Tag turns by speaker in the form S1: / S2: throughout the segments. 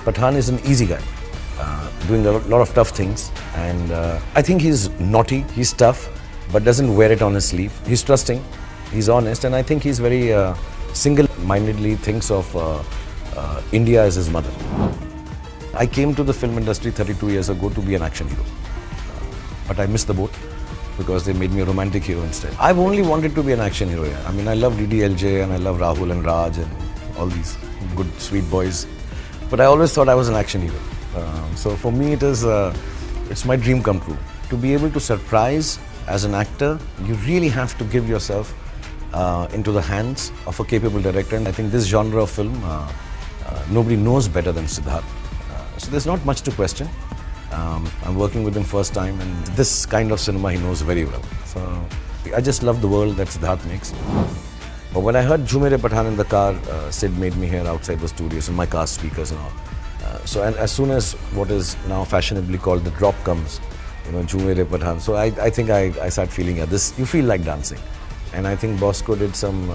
S1: Pathaan is an easy guy, doing a lot of tough things, and I think he's naughty, he's tough, but doesn't wear it on his sleeve. He's trusting, he's honest, and I think he's very single-mindedly thinks of India as his mother. I came to the film industry 32 years ago to be an action hero, but I missed the boat because they made me a romantic hero instead. I've only wanted to be an action hero. Yeah. I mean, I love DDLJ and I love Rahul and Raj and all these good, sweet boys. But I always thought I was an action hero. So for me, it's my dream come true. To be able to surprise as an actor, you really have to give yourself into the hands of a capable director. And I think this genre of film, nobody knows better than Siddharth. So there's not much to question. I'm working with him first time, and this kind of cinema he knows very well. So I just love the world that Siddharth makes. But when I heard Jhu Mere Pathaan in the car, Sid made me hear outside the studios and my car speakers and all. And as soon as what is now fashionably called the drop comes, you know, Jhu Mere Pathaan. So I think I start feeling, this, you feel like dancing. And I think Bosco did some,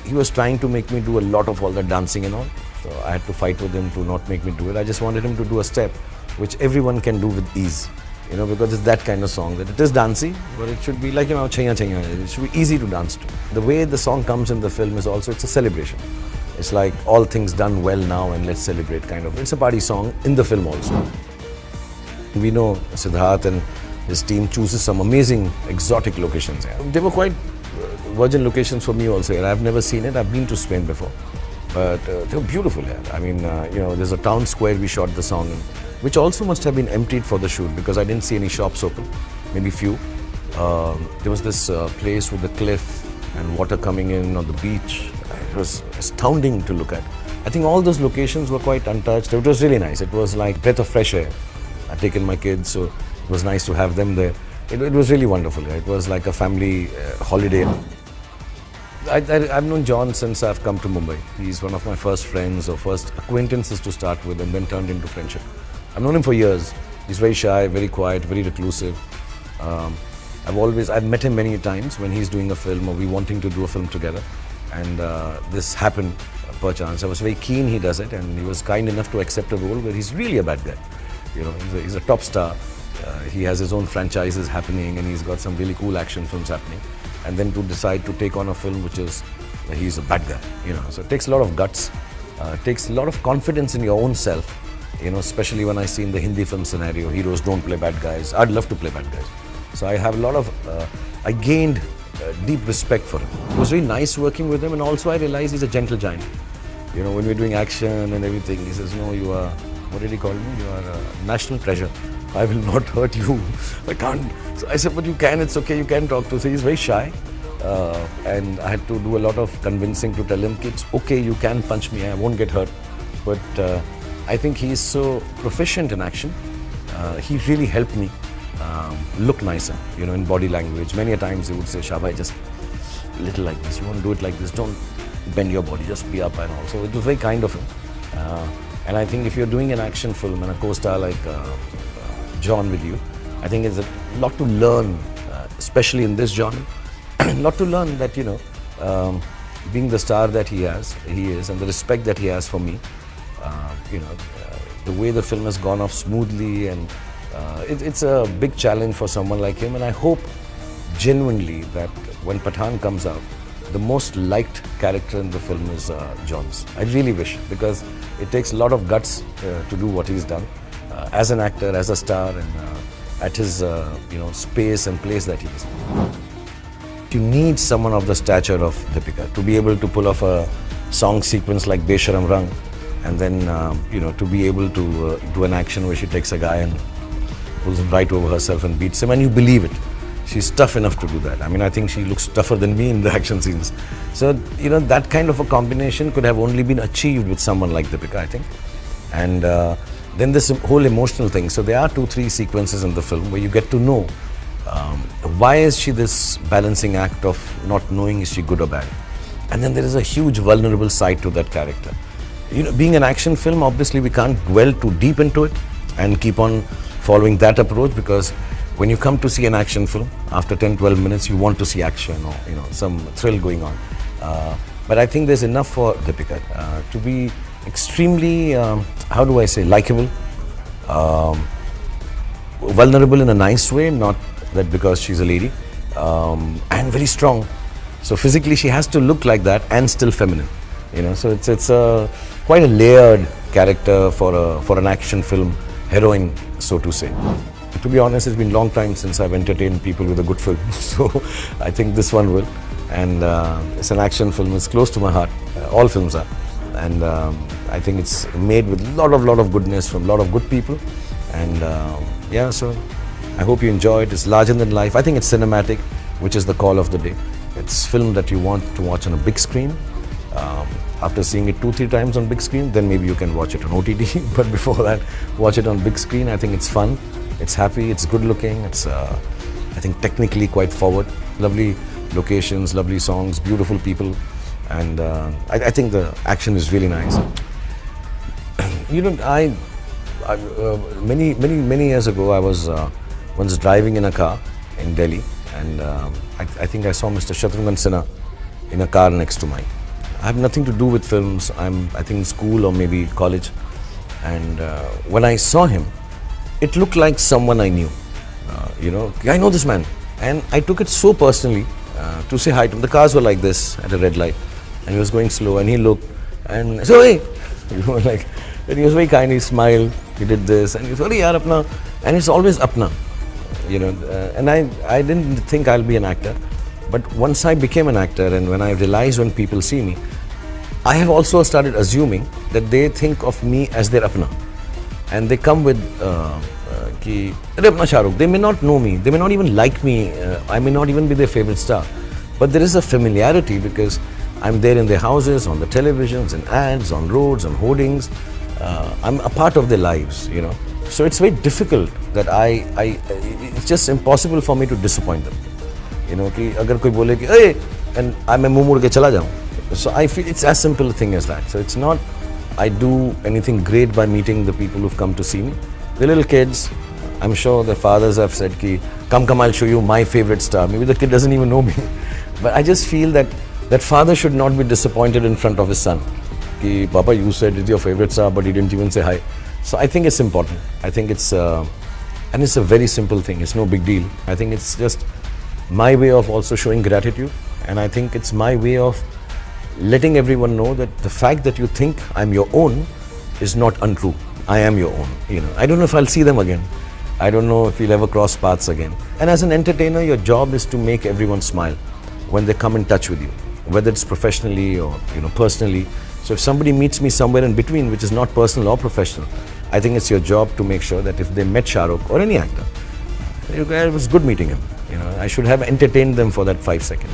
S1: he was trying to make me do a lot of all the dancing and all. So I had to fight with him to not make me do it. I just wanted him to do a step which everyone can do with ease. You know, because it's that kind of song that it is dancey, but it should be like, you know, chaiya chaiya. It should be easy to dance to. The way the song comes in the film is also, it's a celebration. It's like all things done well now and let's celebrate kind of. It's a party song in the film also. We know Siddharth and his team chooses some amazing exotic locations here. They were quite virgin locations for me also here. I've never seen it. I've been to Spain before. But they were beautiful here. I mean, you know, there's a town square we shot the song in, which also must have been emptied for the shoot because I didn't see any shops open, maybe few. There was this place with the cliff and water coming in on the beach. It was astounding to look at. I think all those locations were quite untouched. It was really nice. It was like a breath of fresh air. I'd taken my kids, so it was nice to have them there. It was really wonderful. It was like a family holiday. I've known John since I've come to Mumbai. He's one of my first friends or first acquaintances to start with and then turned into friendship. I've known him for years. He's very shy, very quiet, very reclusive. I've met him many times when he's doing a film or we wanting to do a film together. And this happened perchance. I was very keen he does it, and he was kind enough to accept a role where he's really a bad guy. You know, he's a top star. He has his own franchises happening and he's got some really cool action films happening. And then to decide to take on a film which is, he's a bad guy, you know. So it takes a lot of guts, takes a lot of confidence in your own self. You know, especially when I see in the Hindi film scenario, heroes don't play bad guys. I'd love to play bad guys. So I have a lot of, I gained deep respect for him. It was very nice working with him, and also I realized he's a gentle giant. You know, when we're doing action and everything, he says, no, you are, what did he call me? You are a national treasure. I will not hurt you. I can't. So I said, but you can, it's okay, you can talk to. So he's very shy. And I had to do a lot of convincing to tell him, it's okay, you can punch me, I won't get hurt. But I think he's so proficient in action. He really helped me look nicer, you know, in body language. Many a times he would say, Shabai, just a little like this. You want to do it like this. Don't bend your body, just be up and all. So it was very kind of him. And I think if you're doing an action film and a co-star like John with you, I think it's a lot to learn, especially in this genre. A lot to learn that, you know, being the star that he is, and the respect that he has for me. You know, the way the film has gone off smoothly, and it's a big challenge for someone like him. And I hope genuinely that when Pathaan comes out, the most liked character in the film is John's. I really wish, because it takes a lot of guts to do what he's done as an actor, as a star, and at his you know, space and place that he is. You need someone of the stature of Deepika to be able to pull off a song sequence like Besharam Rang, and then you know, to be able to do an action where she takes a guy and pulls him right over herself and beats him, and you believe it. She's tough enough to do that. I mean, I think she looks tougher than me in the action scenes. So, you know, that kind of a combination could have only been achieved with someone like Deepika, I think. And then this whole emotional thing. So there are 2-3 sequences in the film where you get to know why is she this balancing act of not knowing is she good or bad. And then there is a huge vulnerable side to that character. You know, being an action film, obviously we can't dwell too deep into it and keep on following that approach, because when you come to see an action film, after 10-12 minutes, you want to see action or, you know, some thrill going on. But I think there's enough for Deepika to be extremely, how do I say, likable, um, vulnerable in a nice way, not that because she's a lady, and very strong. So physically she has to look like that and still feminine, you know. So it's a quite a layered character for an action film heroine, so to say. To be honest, it's been a long time since I've entertained people with a good film, so I think this one will. And it's an action film. It's close to my heart. All films are, and I think it's made with a lot of goodness from a lot of good people. And yeah, so I hope you enjoy it. It's larger than life. I think it's cinematic, which is the call of the day. It's film that you want to watch on a big screen. After seeing it 2-3 times on big screen, then maybe you can watch it on OTT. But before that, watch it on big screen. I think it's fun. It's happy. It's good looking. It's I think technically quite forward. Lovely locations, lovely songs, beautiful people, and I think the action is really nice. You know, many years ago, I was once driving in a car in Delhi, and I think I saw Mr. Shahrukh in a car next to mine. I have nothing to do with films. I think in school or maybe college, and when I saw him, it looked like someone I knew. You know, I know this man, and I took it so personally to say hi to him. The cars were like this at a red light, and he was going slow, and he looked, and so hey, you know, like, and he was very kind. He smiled. He did this, and he was very yaar apna, and it's always apna, you know. And I didn't think I'll be an actor, but once I became an actor, and when I realized when people see me, I have also started assuming that they think of me as their apna, and they come with ki Shahrukh. They may not know me, they may not even like me, I may not even be their favorite star, but there is a familiarity because I'm there in their houses, on the televisions, in ads, on roads, on hoardings. I'm a part of their lives, you know. So it's very difficult that it's just impossible for me to disappoint them. You know, ki agar koi bole ki, hey, and I'm a muh mud ke chala jaun. So I feel it's as simple a thing as that. So it's not I do anything great by meeting the people who've come to see me. The little kids, I'm sure their fathers have said ki, come, I'll show you my favorite star. Maybe the kid doesn't even know me. But I just feel that father should not be disappointed in front of his son. Ki, Papa, you said it's your favorite star, but he didn't even say hi. So I think it's important. I think it's, and it's a very simple thing. It's no big deal. I think it's just my way of also showing gratitude. And I think it's my way of letting everyone know that the fact that you think I'm your own is not untrue. I am your own. You know, I don't know if I'll see them again. I don't know if we'll ever cross paths again. And as an entertainer, your job is to make everyone smile when they come in touch with you, whether it's professionally or, you know, personally. So if somebody meets me somewhere in between, which is not personal or professional, I think it's your job to make sure that if they met Shahrukh or any actor, it was good meeting him. You know, I should have entertained them for that 5 seconds.